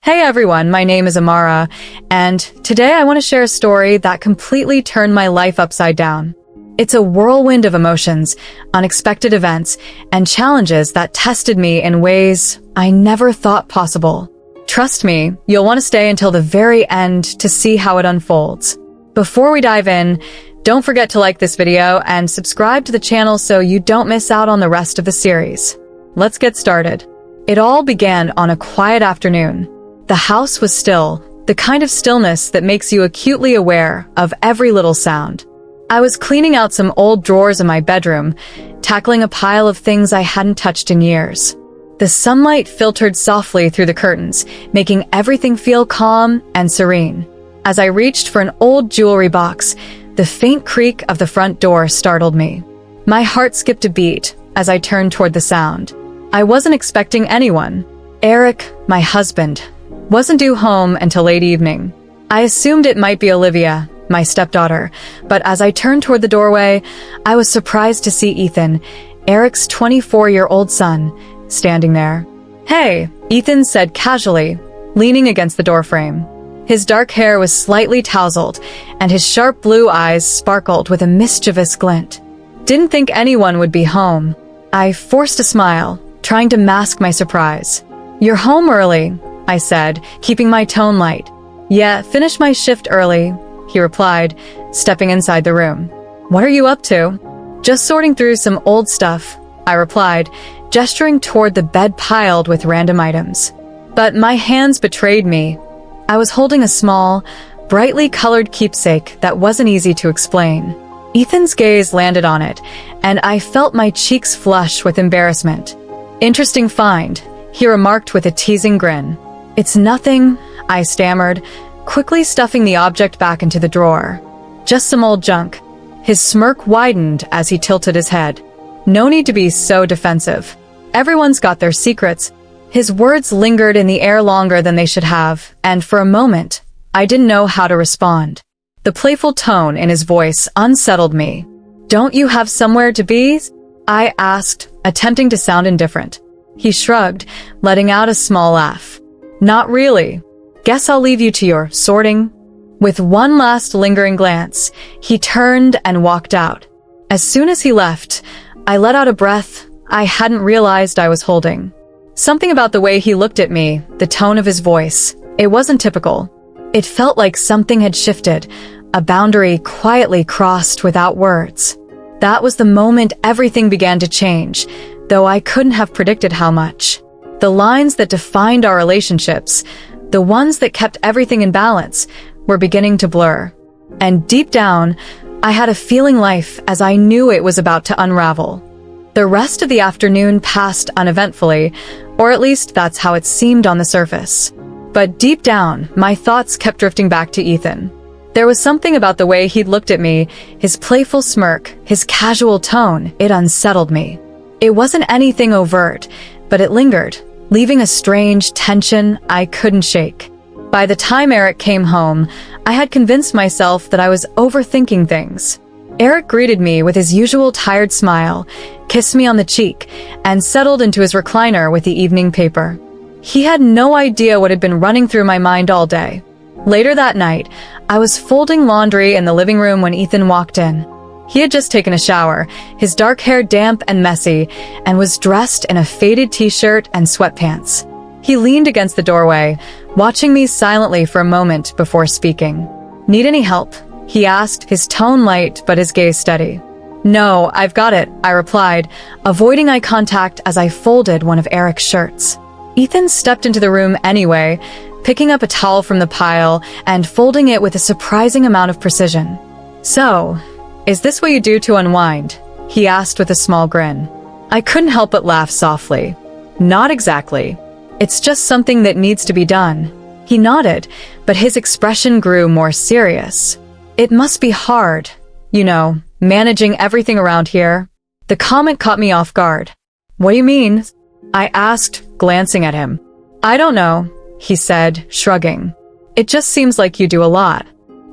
Hey everyone, my name is Amara, and today I want to share a story that completely turned my life upside down. It's a whirlwind of emotions, unexpected events, and challenges that tested me in ways I never thought possible. Trust me, you'll want to stay until the very end to see how it unfolds. Before we dive in, don't forget to like this video and subscribe to the channel so you don't miss out on the rest of the series. Let's get started. It all began on a quiet afternoon. The house was still, the kind of stillness that makes you acutely aware of every little sound. I was cleaning out some old drawers in my bedroom, tackling a pile of things I hadn't touched in years. The sunlight filtered softly through the curtains, making everything feel calm and serene. As I reached for an old jewelry box, the faint creak of the front door startled me. My heart skipped a beat as I turned toward the sound. I wasn't expecting anyone. Eric, my husband, wasn't due home until late evening. I assumed it might be Olivia, my stepdaughter, but as I turned toward the doorway, I was surprised to see Ethan, Eric's 24-year-old son, standing there. "Hey," Ethan said casually, leaning against the doorframe. His dark hair was slightly tousled, and his sharp blue eyes sparkled with a mischievous glint. "Didn't think anyone would be home." I forced a smile, trying to mask my surprise. "You're home early," I said, keeping my tone light. "Yeah, finished my shift early," he replied, stepping inside the room. "What are you up to?" "Just sorting through some old stuff," I replied, gesturing toward the bed piled with random items. But my hands betrayed me. I was holding a small, brightly colored keepsake that wasn't easy to explain. Ethan's gaze landed on it, and I felt my cheeks flush with embarrassment. "Interesting find," he remarked with a teasing grin. "It's nothing," I stammered, quickly stuffing the object back into the drawer. "Just some old junk." His smirk widened as he tilted his head. "No need to be so defensive. Everyone's got their secrets." His words lingered in the air longer than they should have, and for a moment, I didn't know how to respond. The playful tone in his voice unsettled me. "Don't you have somewhere to be?" I asked, attempting to sound indifferent. He shrugged, letting out a small laugh. "Not really. Guess I'll leave you to your sorting." With one last lingering glance, he turned and walked out. As soon as he left, I let out a breath I hadn't realized I was holding. Something about the way he looked at me, the tone of his voice, it wasn't typical. It felt like something had shifted, a boundary quietly crossed without words. That was the moment everything began to change, though I couldn't have predicted how much. The lines that defined our relationships, the ones that kept everything in balance, were beginning to blur. And deep down, I had a feeling life as I knew it was about to unravel. The rest of the afternoon passed uneventfully, or at least that's how it seemed on the surface. But deep down, my thoughts kept drifting back to Ethan. There was something about the way he'd looked at me, his playful smirk, his casual tone, it unsettled me. It wasn't anything overt, but it lingered, leaving a strange tension I couldn't shake. By the time Eric came home, I had convinced myself that I was overthinking things. Eric greeted me with his usual tired smile, kissed me on the cheek, and settled into his recliner with the evening paper. He had no idea what had been running through my mind all day. Later that night, I was folding laundry in the living room when Ethan walked in. He had just taken a shower, his dark hair damp and messy, and was dressed in a faded t-shirt and sweatpants. He leaned against the doorway, watching me silently for a moment before speaking. "Need any help?" he asked, his tone light but his gaze steady. "No, I've got it," I replied, avoiding eye contact as I folded one of Eric's shirts. Ethan stepped into the room anyway, picking up a towel from the pile and folding it with a surprising amount of precision. "So, is this what you do to unwind?" he asked with a small grin. I couldn't help but laugh softly. "Not exactly. It's just something that needs to be done." He nodded, but his expression grew more serious. "It must be hard, managing everything around here." The comment caught me off guard. "What do you mean?" I asked, glancing at him. "I don't know," he said, shrugging. "It just seems like you do a lot.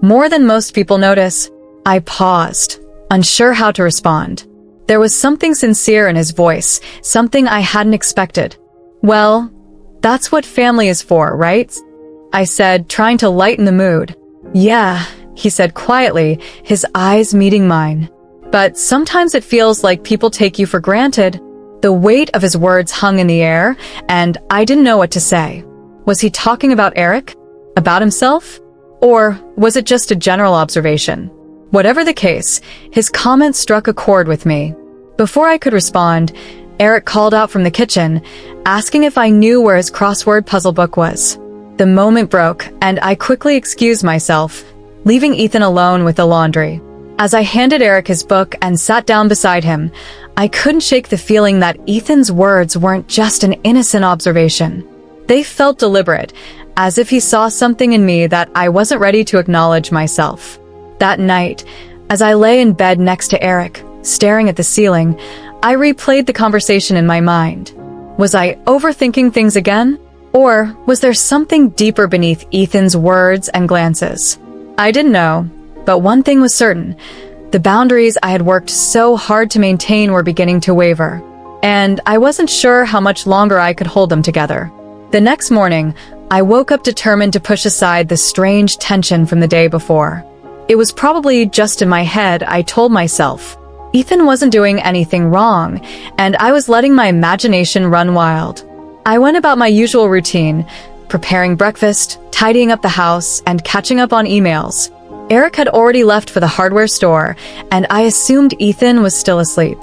More than most people notice." I paused, unsure how to respond. There was something sincere in his voice, something I hadn't expected. "Well, That's what family is for, right? I said, trying to lighten the mood. Yeah, he said quietly, his eyes meeting mine. But sometimes it feels like people take you for granted. The weight of his words hung in the air, and I didn't know what to say. Was he talking about Eric? About himself? Or was it just a general observation? Whatever the case, his comment struck a chord with me. Before I could respond, Eric called out from the kitchen, asking if I knew where his crossword puzzle book was. The moment broke, and I quickly excused myself, leaving Ethan alone with the laundry. As I handed Eric his book and sat down beside him, I couldn't shake the feeling that Ethan's words weren't just an innocent observation. They felt deliberate, as if he saw something in me that I wasn't ready to acknowledge myself. That night, as I lay in bed next to Eric, staring at the ceiling, I replayed the conversation in my mind. Was I overthinking things again? Or was there something deeper beneath Ethan's words and glances? I didn't know, but one thing was certain. The boundaries I had worked so hard to maintain were beginning to waver, and I wasn't sure how much longer I could hold them together. The next morning, I woke up determined to push aside the strange tension from the day before. It was probably just in my head, I told myself. Ethan wasn't doing anything wrong, and I was letting my imagination run wild. I went about my usual routine, preparing breakfast, tidying up the house, and catching up on emails. Eric had already left for the hardware store, and I assumed Ethan was still asleep.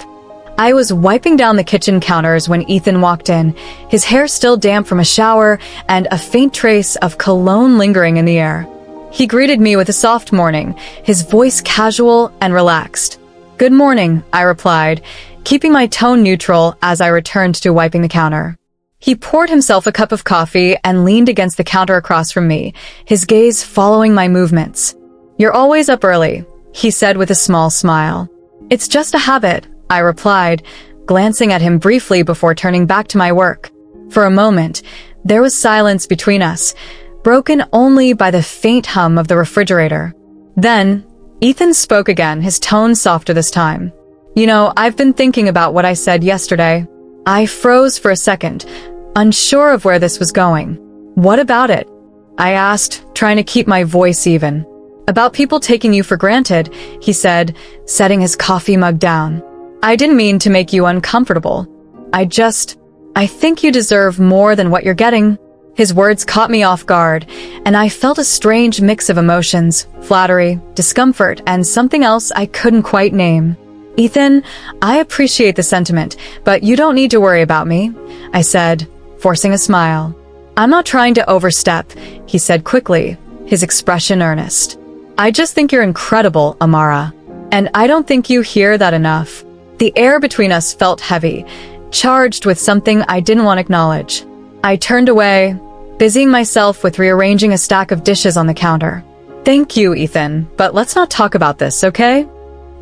I was wiping down the kitchen counters when Ethan walked in, his hair still damp from a shower and a faint trace of cologne lingering in the air. He greeted me with a soft morning, his voice casual and relaxed. "Good morning," I replied, keeping my tone neutral as I returned to wiping the counter. He poured himself a cup of coffee and leaned against the counter across from me, his gaze following my movements. "You're always up early," he said with a small smile. "It's just a habit," I replied, glancing at him briefly before turning back to my work. For a moment, there was silence between us, broken only by the faint hum of the refrigerator. Then, Ethan spoke again, his tone softer this time. "You know, I've been thinking about what I said yesterday." I froze for a second, unsure of where this was going. "What about it?" I asked, trying to keep my voice even. "About people taking you for granted," he said, setting his coffee mug down. "I didn't mean to make you uncomfortable. I think you deserve more than what you're getting." His words caught me off guard, and I felt a strange mix of emotions, flattery, discomfort, and something else I couldn't quite name. "Ethan, I appreciate the sentiment, but you don't need to worry about me," I said, forcing a smile. "I'm not trying to overstep," he said quickly, his expression earnest. "I just think you're incredible, Amara. And I don't think you hear that enough." The air between us felt heavy, charged with something I didn't want to acknowledge. I turned away, busying myself with rearranging a stack of dishes on the counter. "Thank you, Ethan, but let's not talk about this, okay?"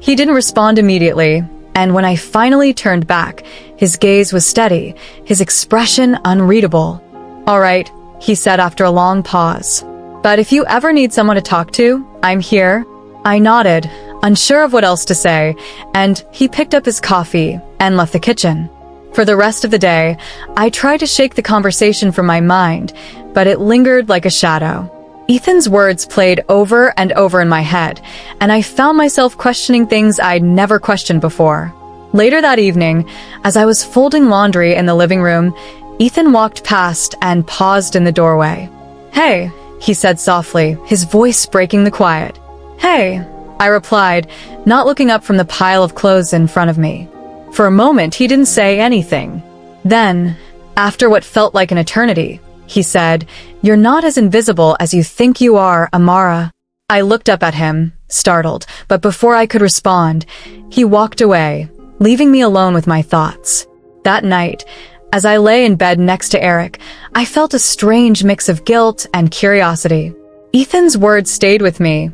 He didn't respond immediately, and when I finally turned back, his gaze was steady, his expression unreadable. "All right," he said after a long pause. "But if you ever need someone to talk to, I'm here." I nodded, unsure of what else to say, and he picked up his coffee and left the kitchen. For the rest of the day, I tried to shake the conversation from my mind, but it lingered like a shadow. Ethan's words played over and over in my head, and I found myself questioning things I'd never questioned before. Later that evening, as I was folding laundry in the living room, Ethan walked past and paused in the doorway. "Hey," he said softly, his voice breaking the quiet. "Hey," I replied, not looking up from the pile of clothes in front of me. For a moment, he didn't say anything. Then, after what felt like an eternity, he said, "You're not as invisible as you think you are, Amara." I looked up at him, startled, but before I could respond, he walked away, leaving me alone with my thoughts. That night, as I lay in bed next to Eric, I felt a strange mix of guilt and curiosity. Ethan's words stayed with me,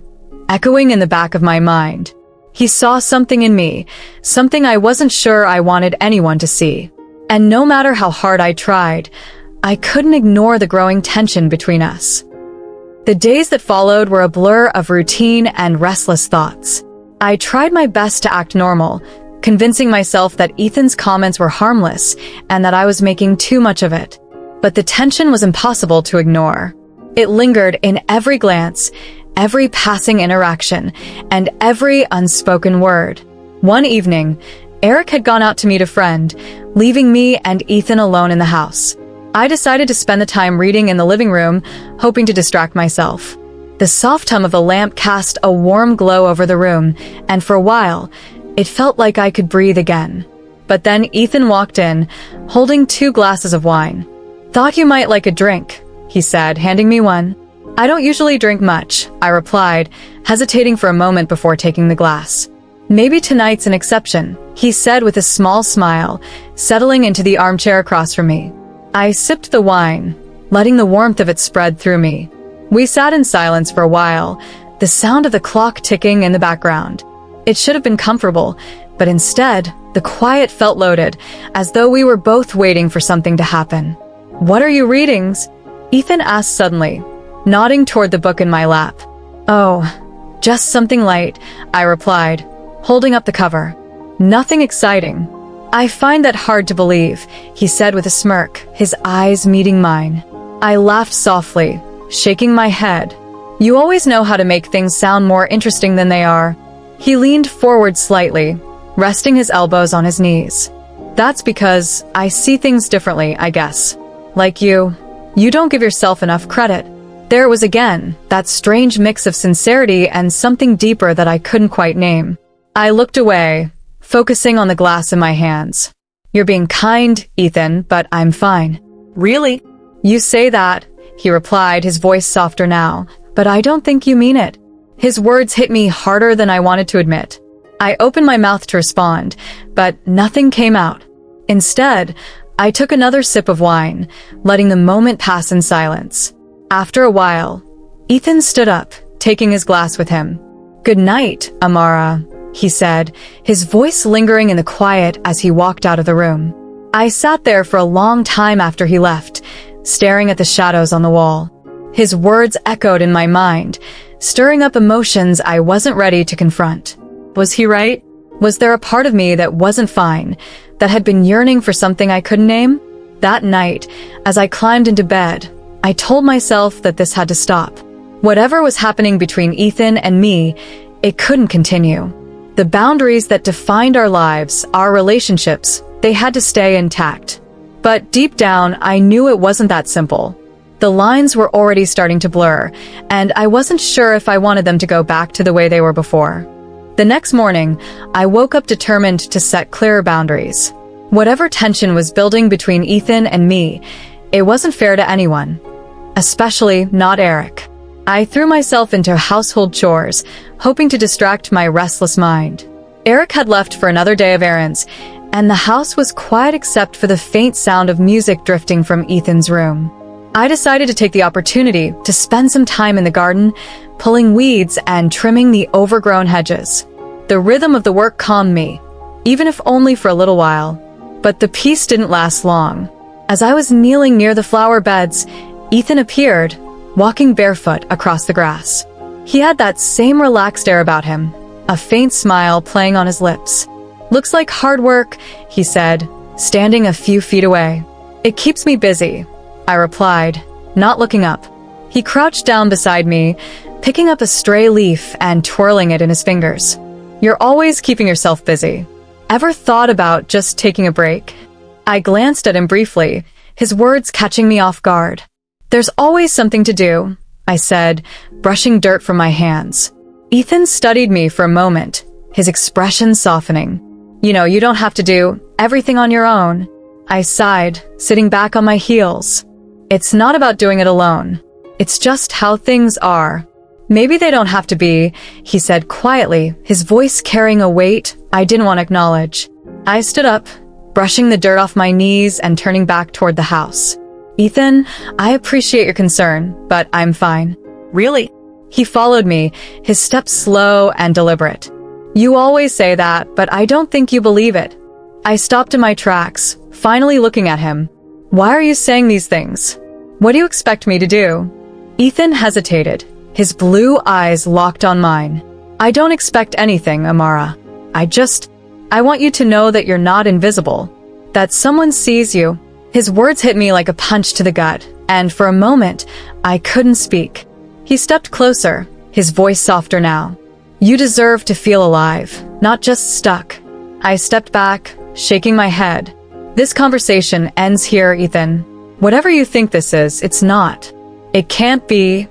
echoing in the back of my mind. He saw something in me, something I wasn't sure I wanted anyone to see. And no matter how hard I tried, I couldn't ignore the growing tension between us. The days that followed were a blur of routine and restless thoughts. I tried my best to act normal, convincing myself that Ethan's comments were harmless and that I was making too much of it. but the tension was impossible to ignore. It lingered in every glance, every passing interaction, and every unspoken word. One evening, Eric had gone out to meet a friend, leaving me and Ethan alone in the house. I decided to spend the time reading in the living room, hoping to distract myself. The soft hum of the lamp cast a warm glow over the room, and for a while, it felt like I could breathe again. But then Ethan walked in, holding 2 glasses of wine. "Thought you might like a drink," he said, handing me one. "I don't usually drink much," I replied, hesitating for a moment before taking the glass. "Maybe tonight's an exception," he said with a small smile, settling into the armchair across from me. I sipped the wine, letting the warmth of it spread through me. We sat in silence for a while, the sound of the clock ticking in the background. It should have been comfortable, but instead, the quiet felt loaded, as though we were both waiting for something to happen. "What are you reading?" Ethan asked suddenly, nodding toward the book in my lap. "Oh, just something light," I replied, holding up the cover. "Nothing exciting." "I find that hard to believe," he said with a smirk, his eyes meeting mine. I laughed softly, shaking my head. "You always know how to make things sound more interesting than they are." He leaned forward slightly, resting his elbows on his knees. "That's because I see things differently, I guess. Like you don't give yourself enough credit." There it was again, that strange mix of sincerity and something deeper that I couldn't quite name. I looked away, focusing on the glass in my hands. "You're being kind, Ethan, but I'm fine." "Really?" "You say that," he replied, his voice softer now, "but I don't think you mean it." His words hit me harder than I wanted to admit. I opened my mouth to respond, but nothing came out. Instead, I took another sip of wine, letting the moment pass in silence. After a while, Ethan stood up, taking his glass with him. "Good night, Amara," he said, his voice lingering in the quiet as he walked out of the room. I sat there for a long time after he left, staring at the shadows on the wall. His words echoed in my mind, stirring up emotions I wasn't ready to confront. Was he right? Was there a part of me that wasn't fine, that had been yearning for something I couldn't name? That night, as I climbed into bed, I told myself that this had to stop. Whatever was happening between Ethan and me, it couldn't continue. The boundaries that defined our lives, our relationships, they had to stay intact. But deep down, I knew it wasn't that simple. The lines were already starting to blur, and I wasn't sure if I wanted them to go back to the way they were before. The next morning, I woke up determined to set clearer boundaries. Whatever tension was building between Ethan and me, it wasn't fair to anyone. Especially not Eric. I threw myself into household chores, hoping to distract my restless mind. Eric had left for another day of errands, and the house was quiet except for the faint sound of music drifting from Ethan's room. I decided to take the opportunity to spend some time in the garden, pulling weeds and trimming the overgrown hedges. The rhythm of the work calmed me, even if only for a little while. But the peace didn't last long. As I was kneeling near the flower beds, Ethan appeared, walking barefoot across the grass. He had that same relaxed air about him, a faint smile playing on his lips. "Looks like hard work," he said, standing a few feet away. "It keeps me busy," I replied, not looking up. He crouched down beside me, picking up a stray leaf and twirling it in his fingers. "You're always keeping yourself busy. Ever thought about just taking a break?" I glanced at him briefly, his words catching me off guard. "There's always something to do," I said, brushing dirt from my hands. Ethan studied me for a moment, his expression softening. You don't have to do everything on your own." I sighed, sitting back on my heels. "It's not about doing it alone. It's just how things are. Maybe they don't have to be," he said quietly, his voice carrying a weight I didn't want to acknowledge. I stood up, brushing the dirt off my knees and turning back toward the house. "Ethan, I appreciate your concern, but I'm fine." "Really?" He followed me, his steps slow and deliberate. "You always say that, but I don't think you believe it." I stopped in my tracks, finally looking at him. "Why are you saying these things? What do you expect me to do?" Ethan hesitated, his blue eyes locked on mine. "I don't expect anything, Amara. I want you to know that you're not invisible, that someone sees you, His words hit me like a punch to the gut, and for a moment, I couldn't speak. He stepped closer, his voice softer now. "You deserve to feel alive, not just stuck." I stepped back, shaking my head. "This conversation ends here, Ethan. Whatever you think this is, it's not. It can't be."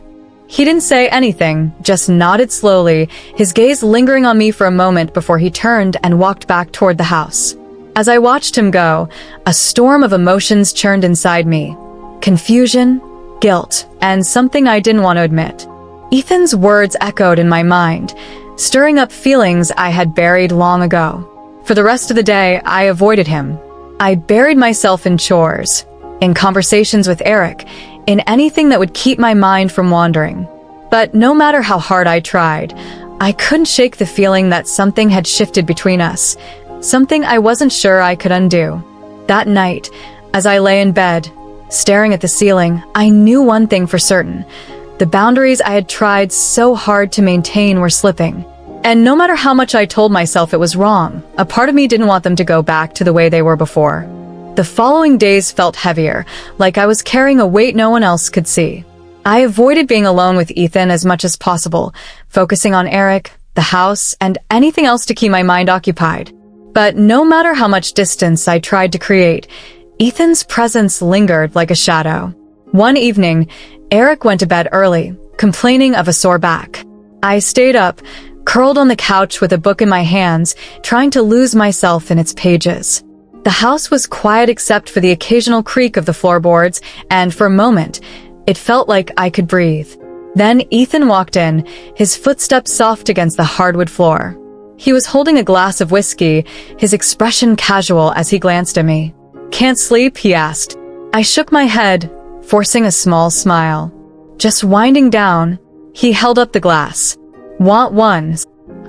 He didn't say anything, just nodded slowly, his gaze lingering on me for a moment before he turned and walked back toward the house. As I watched him go, a storm of emotions churned inside me. Confusion, guilt, and something I didn't want to admit. Ethan's words echoed in my mind, stirring up feelings I had buried long ago. For the rest of the day, I avoided him. I buried myself in chores, in conversations with Eric, in anything that would keep my mind from wandering. But no matter how hard I tried, I couldn't shake the feeling that something had shifted between us, something I wasn't sure I could undo. That night, as I lay in bed, staring at the ceiling, I knew one thing for certain. The boundaries I had tried so hard to maintain were slipping. And no matter how much I told myself it was wrong, a part of me didn't want them to go back to the way they were before. The following days felt heavier, like I was carrying a weight no one else could see. I avoided being alone with Ethan as much as possible, focusing on Eric, the house, and anything else to keep my mind occupied. But no matter how much distance I tried to create, Ethan's presence lingered like a shadow. One evening, Eric went to bed early, complaining of a sore back. I stayed up, curled on the couch with a book in my hands, trying to lose myself in its pages. The house was quiet except for the occasional creak of the floorboards, and for a moment, it felt like I could breathe. Then Ethan walked in, his footsteps soft against the hardwood floor. He was holding a glass of whiskey, his expression casual as he glanced at me. "Can't sleep?" he asked. I shook my head, forcing a small smile. "Just winding down." He held up the glass. "Want one?"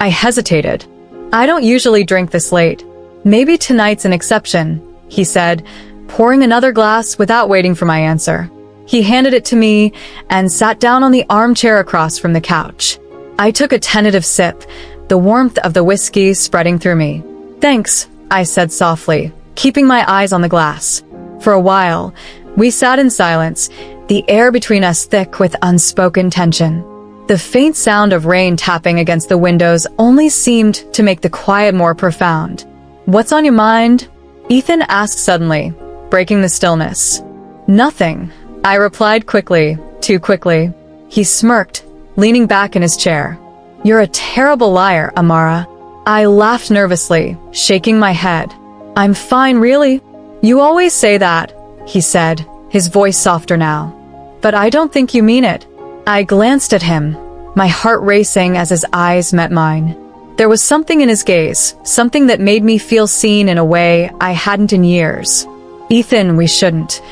I hesitated. "I don't usually drink this late. Maybe tonight's an exception," he said, pouring another glass without waiting for my answer. He handed it to me and sat down on the armchair across from the couch. I took a tentative sip, the warmth of the whiskey spreading through me. "Thanks," I said softly, keeping my eyes on the glass. For a while, we sat in silence, the air between us thick with unspoken tension. The faint sound of rain tapping against the windows only seemed to make the quiet more profound. "What's on your mind?" Ethan asked suddenly, breaking the stillness. "Nothing," I replied quickly, too quickly. He smirked, leaning back in his chair. "You're a terrible liar, Amara." I laughed nervously, shaking my head. "I'm fine, really." "You always say that," he said, his voice softer now. "But I don't think you mean it." I glanced at him, my heart racing as his eyes met mine. There was something in his gaze, something that made me feel seen in a way I hadn't in years. "Ethan, we shouldn't."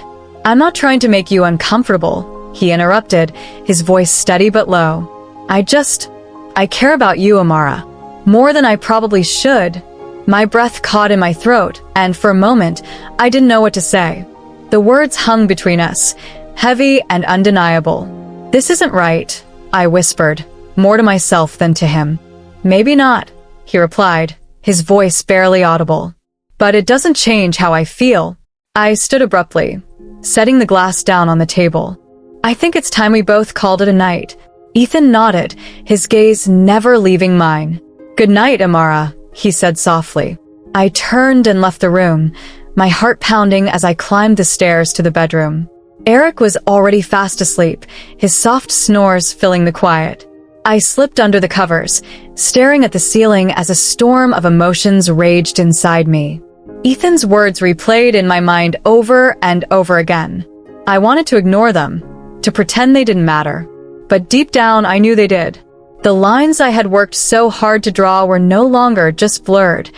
"I'm not trying to make you uncomfortable," he interrupted, his voice steady but low. I care about you, Amara. More than I probably should." My breath caught in my throat, and for a moment, I didn't know what to say. The words hung between us, heavy and undeniable. "This isn't right," I whispered, more to myself than to him. "Maybe not," he replied, his voice barely audible. "But it doesn't change how I feel." I stood abruptly, setting the glass down on the table. "I think it's time we both called it a night." Ethan nodded, his gaze never leaving mine. "Good night, Amara," he said softly. I turned and left the room, my heart pounding as I climbed the stairs to the bedroom. Eric was already fast asleep, his soft snores filling the quiet. I slipped under the covers, staring at the ceiling as a storm of emotions raged inside me. Ethan's words replayed in my mind over and over again. I wanted to ignore them, to pretend they didn't matter. But deep down, I knew they did. The lines I had worked so hard to draw were no longer just blurred.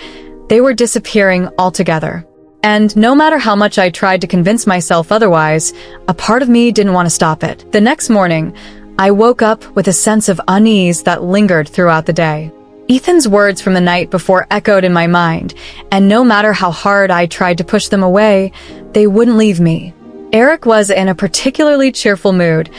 They were disappearing altogether. And no matter how much I tried to convince myself otherwise, a part of me didn't want to stop it. The next morning, I woke up with a sense of unease that lingered throughout the day. Ethan's words from the night before echoed in my mind, and no matter how hard I tried to push them away, they wouldn't leave me. Eric was in a particularly cheerful mood,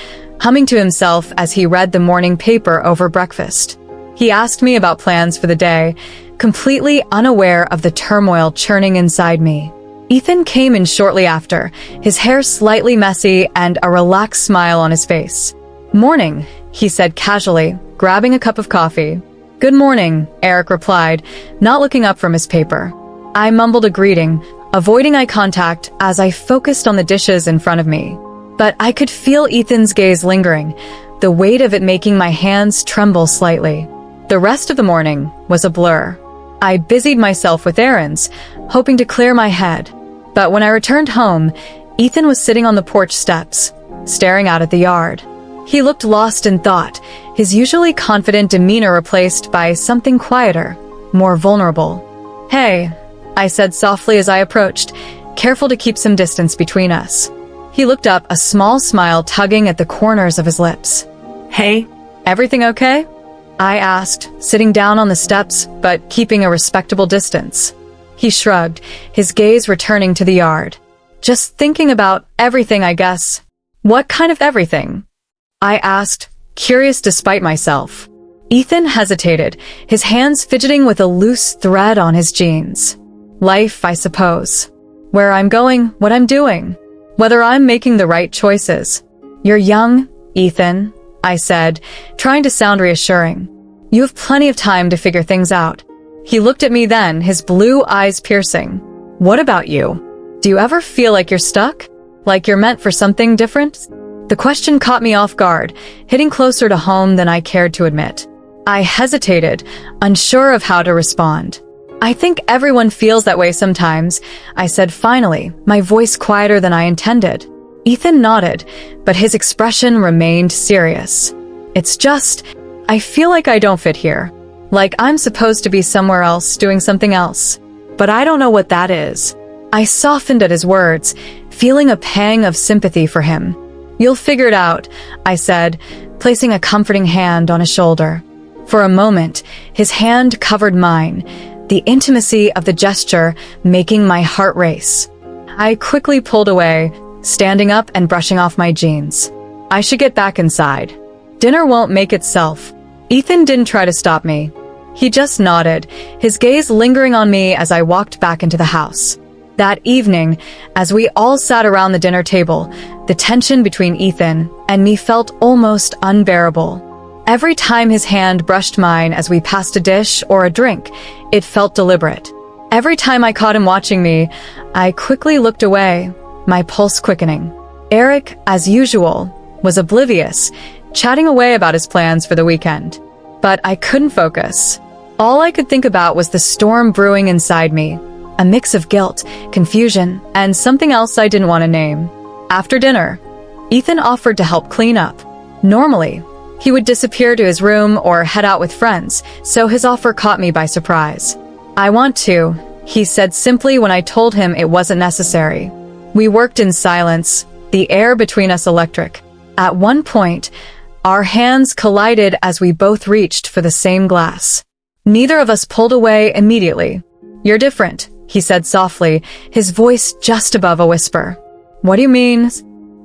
humming to himself as he read the morning paper over breakfast. He asked me about plans for the day, completely unaware of the turmoil churning inside me. Ethan came in shortly after, his hair slightly messy and a relaxed smile on his face. "Morning," he said casually, grabbing a cup of coffee. "Good morning," Eric replied, not looking up from his paper. I mumbled a greeting, avoiding eye contact as I focused on the dishes in front of me. But I could feel Ethan's gaze lingering, the weight of it making my hands tremble slightly. The rest of the morning was a blur. I busied myself with errands, hoping to clear my head. But when I returned home, Ethan was sitting on the porch steps, staring out at the yard. He looked lost in thought, his usually confident demeanor replaced by something quieter, more vulnerable. "Hey," I said softly as I approached, careful to keep some distance between us. He looked up, a small smile tugging at the corners of his lips. "Hey, everything okay?" I asked, sitting down on the steps but keeping a respectable distance. He shrugged, his gaze returning to the yard. "Just thinking about everything, I guess." "What kind of everything?" I asked, curious despite myself. Ethan hesitated, his hands fidgeting with a loose thread on his jeans. "Life, I suppose. Where I'm going, what I'm doing. Whether I'm making the right choices." "You're young, Ethan," I said, trying to sound reassuring. "You have plenty of time to figure things out." He looked at me then, his blue eyes piercing. "What about you? Do you ever feel like you're stuck? Like you're meant for something different?" The question caught me off guard, hitting closer to home than I cared to admit. I hesitated, unsure of how to respond. "I think everyone feels that way sometimes," I said finally, my voice quieter than I intended. Ethan nodded, but his expression remained serious. "It's just, I feel like I don't fit here. Like I'm supposed to be somewhere else doing something else. But I don't know what that is." I softened at his words, feeling a pang of sympathy for him. "You'll figure it out," I said, placing a comforting hand on his shoulder. For a moment, his hand covered mine, the intimacy of the gesture making my heart race. I quickly pulled away, standing up and brushing off my jeans. "I should get back inside. Dinner won't make itself." Ethan didn't try to stop me. He just nodded, his gaze lingering on me as I walked back into the house. That evening, as we all sat around the dinner table, the tension between Ethan and me felt almost unbearable. Every time his hand brushed mine as we passed a dish or a drink, it felt deliberate. Every time I caught him watching me, I quickly looked away, my pulse quickening. Eric, as usual, was oblivious, chatting away about his plans for the weekend. But I couldn't focus. All I could think about was the storm brewing inside me, a mix of guilt, confusion, and something else I didn't want to name. After dinner, Ethan offered to help clean up. Normally, he would disappear to his room or head out with friends, so his offer caught me by surprise. "I want to," he said simply when I told him it wasn't necessary. We worked in silence, the air between us electric. At one point, our hands collided as we both reached for the same glass. Neither of us pulled away immediately. "You're different," he said softly, his voice just above a whisper. "What do you mean?"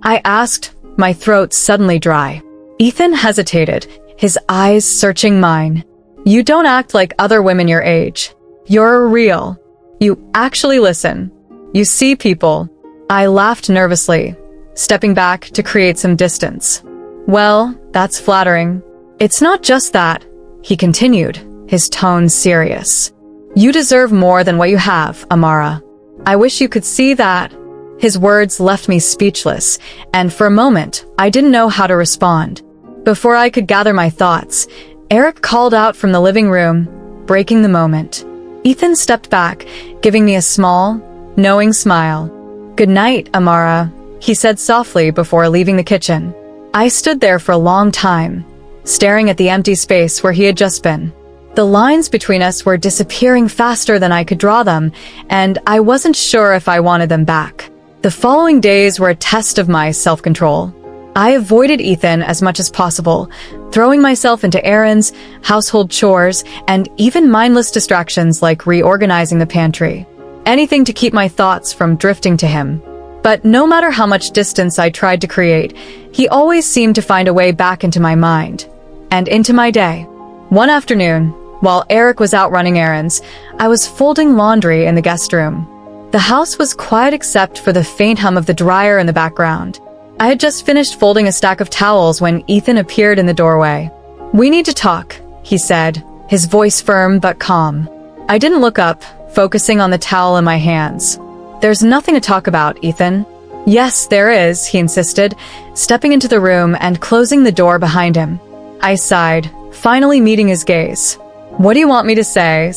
I asked, my throat suddenly dry. Ethan hesitated, his eyes searching mine. "You don't act like other women your age. You're real. You actually listen. You see people." I laughed nervously, stepping back to create some distance. "Well, that's flattering. It's not just that," he continued, his tone serious. "You deserve more than what you have, Amara. I wish you could see that." His words left me speechless, and for a moment, I didn't know how to respond. Before I could gather my thoughts, Eric called out from the living room, breaking the moment. Ethan stepped back, giving me a small, knowing smile. "Good night, Amara," he said softly before leaving the kitchen. I stood there for a long time, staring at the empty space where he had just been. The lines between us were disappearing faster than I could draw them, and I wasn't sure if I wanted them back. The following days were a test of my self-control. I avoided Ethan as much as possible, throwing myself into errands, household chores, and even mindless distractions like reorganizing the pantry. Anything to keep my thoughts from drifting to him. But no matter how much distance I tried to create, he always seemed to find a way back into my mind, and into my day. One afternoon, while Eric was out running errands, I was folding laundry in the guest room. The house was quiet except for the faint hum of the dryer in the background. I had just finished folding a stack of towels when Ethan appeared in the doorway. "We need to talk," he said, his voice firm but calm. I didn't look up, focusing on the towel in my hands. "There's nothing to talk about, Ethan." "Yes, there is," he insisted, stepping into the room and closing the door behind him. I sighed, finally meeting his gaze. "What do you want me to say?"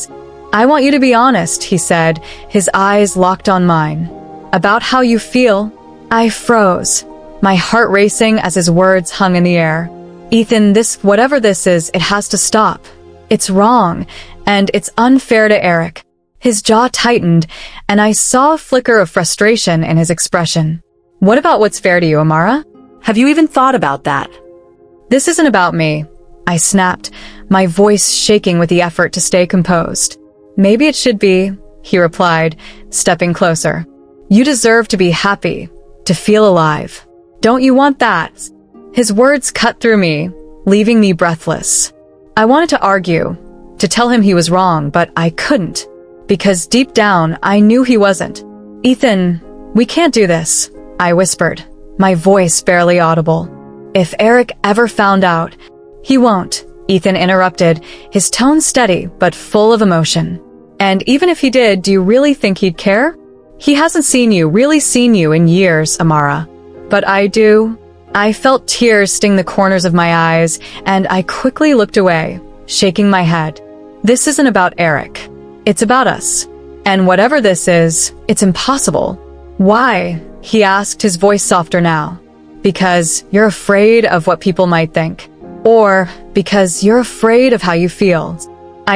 "I want you to be honest," he said, his eyes locked on mine. "About how you feel." I froze, my heart racing as his words hung in the air. "Ethan, whatever this is, it has to stop. It's wrong, and it's unfair to Eric." His jaw tightened, and I saw a flicker of frustration in his expression. "What about what's fair to you, Amara? Have you even thought about that?" "This isn't about me," I snapped, my voice shaking with the effort to stay composed. "Maybe it should be," he replied, stepping closer. "You deserve to be happy, to feel alive. Don't you want that?" His words cut through me, leaving me breathless. I wanted to argue, to tell him he was wrong, but I couldn't, because deep down I knew he wasn't. "Ethan, we can't do this," I whispered, my voice barely audible. "If Eric ever found out—" "He won't," Ethan interrupted, his tone steady but full of emotion. "And even if he did, do you really think he'd care? He hasn't really seen you in years, Amara." "But I do." I felt tears sting the corners of my eyes, and I quickly looked away, shaking my head. "This isn't about Eric. It's about us. And whatever this is, it's impossible." "Why?" he asked, his voice softer now. "Because you're afraid of what people might think. Or because you're afraid of how you feel."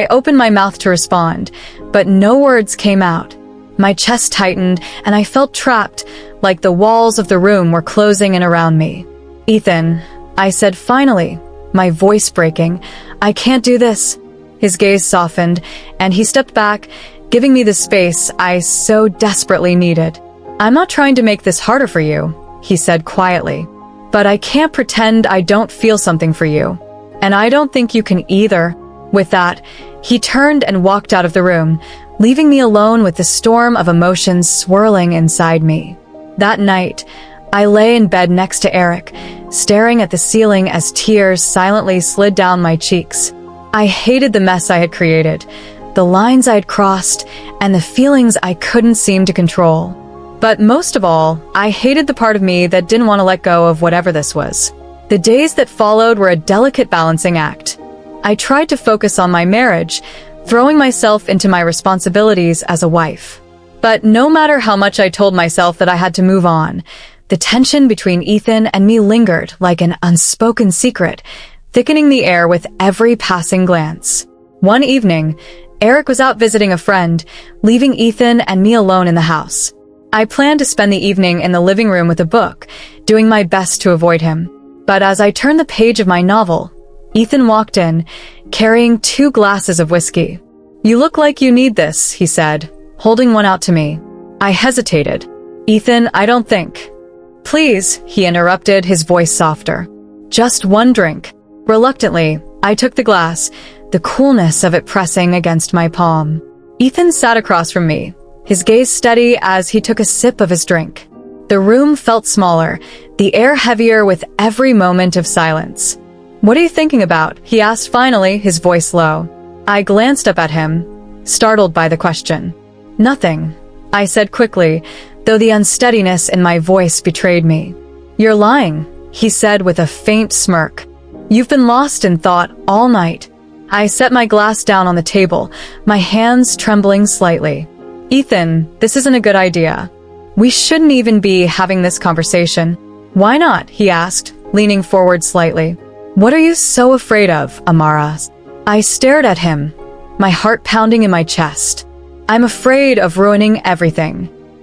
I opened my mouth to respond, but no words came out. My chest tightened, and I felt trapped, like the walls of the room were closing in around me. "Ethan," I said finally, my voice breaking, "I can't do this." His gaze softened, and he stepped back, giving me the space I so desperately needed. "I'm not trying to make this harder for you," he said quietly, "but I can't pretend I don't feel something for you. And I don't think you can either." With that, he turned and walked out of the room, leaving me alone with the storm of emotions swirling inside me. That night, I lay in bed next to Eric, staring at the ceiling as tears silently slid down my cheeks. I hated the mess I had created, the lines I had crossed, and the feelings I couldn't seem to control. But most of all, I hated the part of me that didn't want to let go of whatever this was. The days that followed were a delicate balancing act. I tried to focus on my marriage, throwing myself into my responsibilities as a wife. But no matter how much I told myself that I had to move on, the tension between Ethan and me lingered like an unspoken secret, thickening the air with every passing glance. One evening, Eric was out visiting a friend, leaving Ethan and me alone in the house. I planned to spend the evening in the living room with a book, doing my best to avoid him. But as I turned the page of my novel, Ethan walked in, carrying 2 glasses of whiskey. "You look like you need this," he said, holding one out to me. I hesitated. "Ethan, I don't think." "Please," he interrupted, his voice softer. "Just one drink." Reluctantly, I took the glass, the coolness of it pressing against my palm. Ethan sat across from me, his gaze steady as he took a sip of his drink. The room felt smaller, the air heavier with every moment of silence. "What are you thinking about?" he asked finally, his voice low. I glanced up at him, startled by the question. "Nothing," I said quickly, though the unsteadiness in my voice betrayed me. "You're lying," he said with a faint smirk. "You've been lost in thought all night." I set my glass down on the table, my hands trembling slightly. "Ethan, this isn't a good idea. We shouldn't even be having this conversation." "Why not?" he asked, leaning forward slightly. "What are you so afraid of, Amara?" I stared at him, my heart pounding in my chest. "I'm afraid of ruining everything.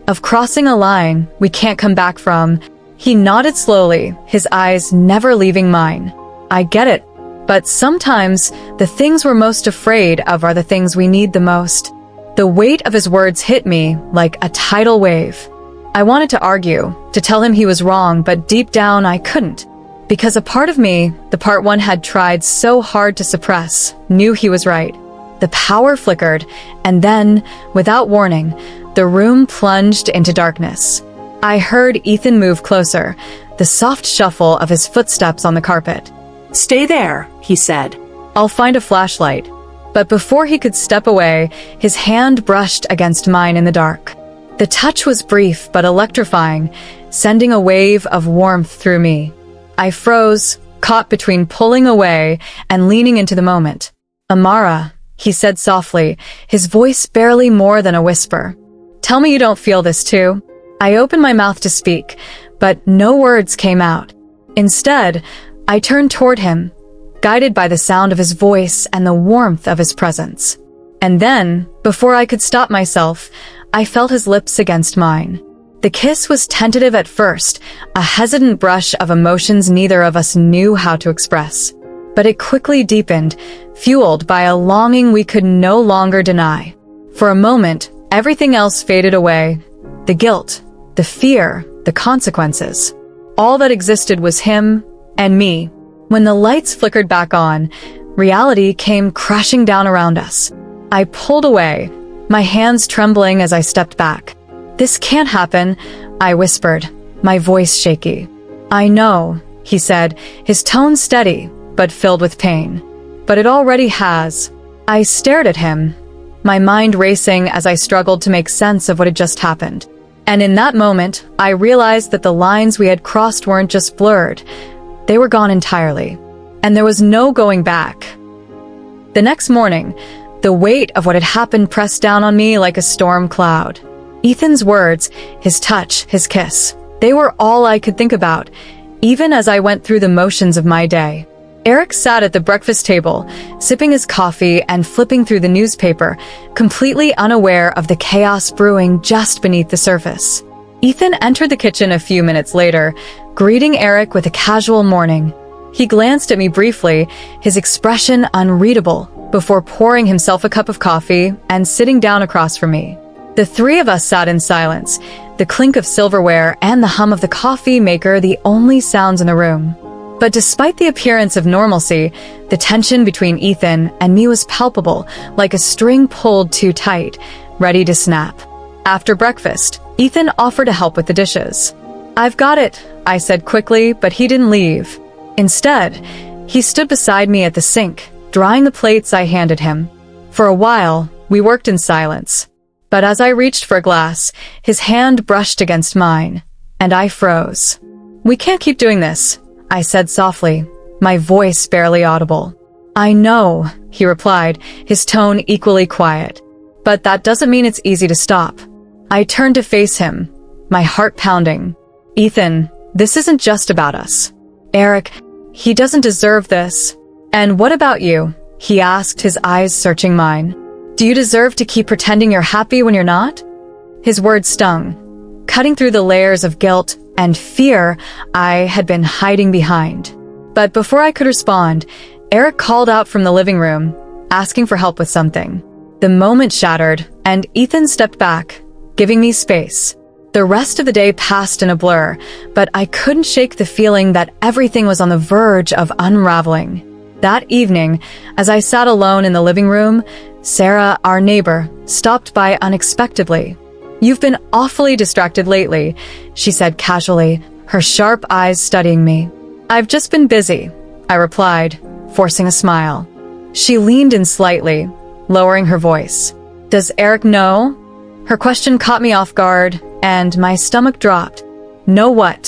Of crossing a line we can't come back from." He nodded slowly, his eyes never leaving mine. "I get it. But sometimes the things we're most afraid of are the things we need the most." The weight of his words hit me like a tidal wave. I wanted to argue, to tell him he was wrong, but deep down I couldn't. Because a part of me, the part one had tried so hard to suppress, knew he was right. The power flickered, and then, without warning, the room plunged into darkness. I heard Ethan move closer, the soft shuffle of his footsteps on the carpet. "Stay there," he said. "I'll find a flashlight." But before he could step away, his hand brushed against mine in the dark. The touch was brief but electrifying, sending a wave of warmth through me. I froze, caught between pulling away and leaning into the moment. "Amara," he said softly, his voice barely more than a whisper. "Tell me you don't feel this too." I opened my mouth to speak, but no words came out. Instead, I turned toward him, guided by the sound of his voice and the warmth of his presence. And then, before I could stop myself, I felt his lips against mine. The kiss was tentative at first, a hesitant brush of emotions neither of us knew how to express. But it quickly deepened, fueled by a longing we could no longer deny. For a moment, everything else faded away. The guilt, the fear, the consequences. All that existed was him and me. When the lights flickered back on, reality came crashing down around us. I pulled away, my hands trembling as I stepped back. "This can't happen," I whispered, my voice shaky. "I know," he said, his tone steady, but filled with pain. "But it already has." I stared at him, my mind racing as I struggled to make sense of what had just happened. And in that moment, I realized that the lines we had crossed weren't just blurred, they were gone entirely. And there was no going back. The next morning, the weight of what had happened pressed down on me like a storm cloud. Ethan's words, his touch, his kiss, they were all I could think about, even as I went through the motions of my day. Eric sat at the breakfast table, sipping his coffee and flipping through the newspaper, completely unaware of the chaos brewing just beneath the surface. Ethan entered the kitchen a few minutes later, greeting Eric with a casual morning. He glanced at me briefly, his expression unreadable, before pouring himself a cup of coffee and sitting down across from me. The three of us sat in silence, the clink of silverware and the hum of the coffee maker the only sounds in the room. But despite the appearance of normalcy, the tension between Ethan and me was palpable, like a string pulled too tight, ready to snap. After breakfast, Ethan offered to help with the dishes. "I've got it," I said quickly, but he didn't leave. Instead, he stood beside me at the sink, drying the plates I handed him. For a while, we worked in silence. But as I reached for a glass, his hand brushed against mine, and I froze. "We can't keep doing this," I said softly, my voice barely audible. "I know," he replied, his tone equally quiet. "But that doesn't mean it's easy to stop." I turned to face him, my heart pounding. "Ethan, this isn't just about us. Eric, he doesn't deserve this." "And what about you?" he asked, his eyes searching mine. "Do you deserve to keep pretending you're happy when you're not?" His words stung, cutting through the layers of guilt and fear I had been hiding behind. But before I could respond, Eric called out from the living room, asking for help with something. The moment shattered, and Ethan stepped back, giving me space. The rest of the day passed in a blur, but I couldn't shake the feeling that everything was on the verge of unraveling. That evening, as I sat alone in the living room, Sarah, our neighbor, stopped by unexpectedly. "You've been awfully distracted lately," she said casually, her sharp eyes studying me. "I've just been busy," I replied, forcing a smile. She leaned in slightly, lowering her voice. "Does Eric know?" Her question caught me off guard, and my stomach dropped. "Know what?"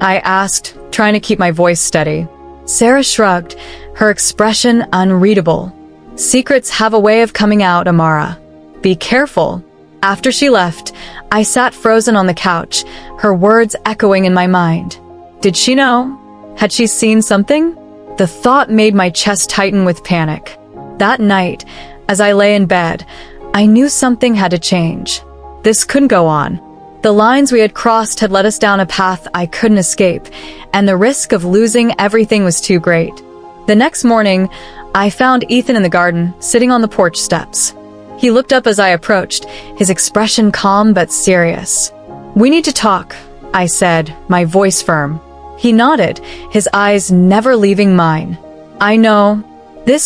I asked, trying to keep my voice steady. Sarah shrugged, her expression unreadable. "Secrets have a way of coming out, Amara. Be careful." After she left, I sat frozen on the couch, her words echoing in my mind. Did she know? Had she seen something? The thought made my chest tighten with panic. That night, as I lay in bed, I knew something had to change. This couldn't go on. The lines we had crossed had led us down a path I couldn't escape, and the risk of losing everything was too great. The next morning, I found Ethan in the garden, sitting on the porch steps. He looked up as I approached, his expression calm but serious. "We need to talk," I said, my voice firm. He nodded, his eyes never leaving mine. "I know.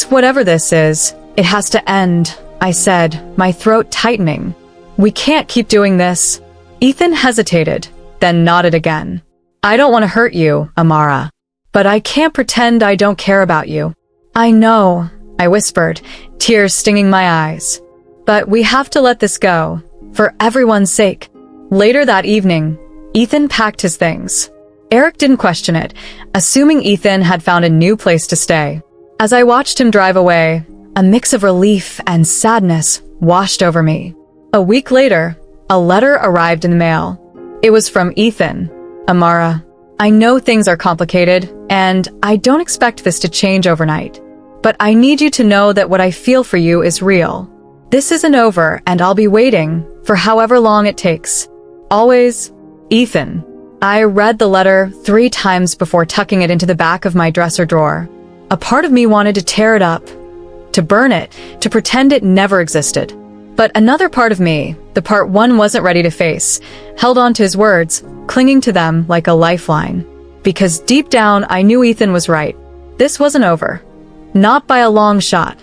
Whatever this is, it has to end," I said, my throat tightening. We can't keep doing this. Ethan hesitated, then nodded again. I don't want to hurt you, Amara. But I can't pretend I don't care about you. I know, I whispered, tears stinging my eyes. But we have to let this go, for everyone's sake. Later that evening, Ethan packed his things. Eric didn't question it, assuming Ethan had found a new place to stay. As I watched him drive away, a mix of relief and sadness washed over me. A week later, a letter arrived in the mail. It was from Ethan. Amara, I know things are complicated, and I don't expect this to change overnight. But I need you to know that what I feel for you is real. This isn't over, and I'll be waiting for however long it takes. Always, Ethan. I read the letter 3 times before tucking it into the back of my dresser drawer. A part of me wanted to tear it up, to burn it, to pretend it never existed. But another part of me, the part one wasn't ready to face, held on to his words, clinging to them like a lifeline. Because deep down, I knew Ethan was right. This wasn't over. Not by a long shot.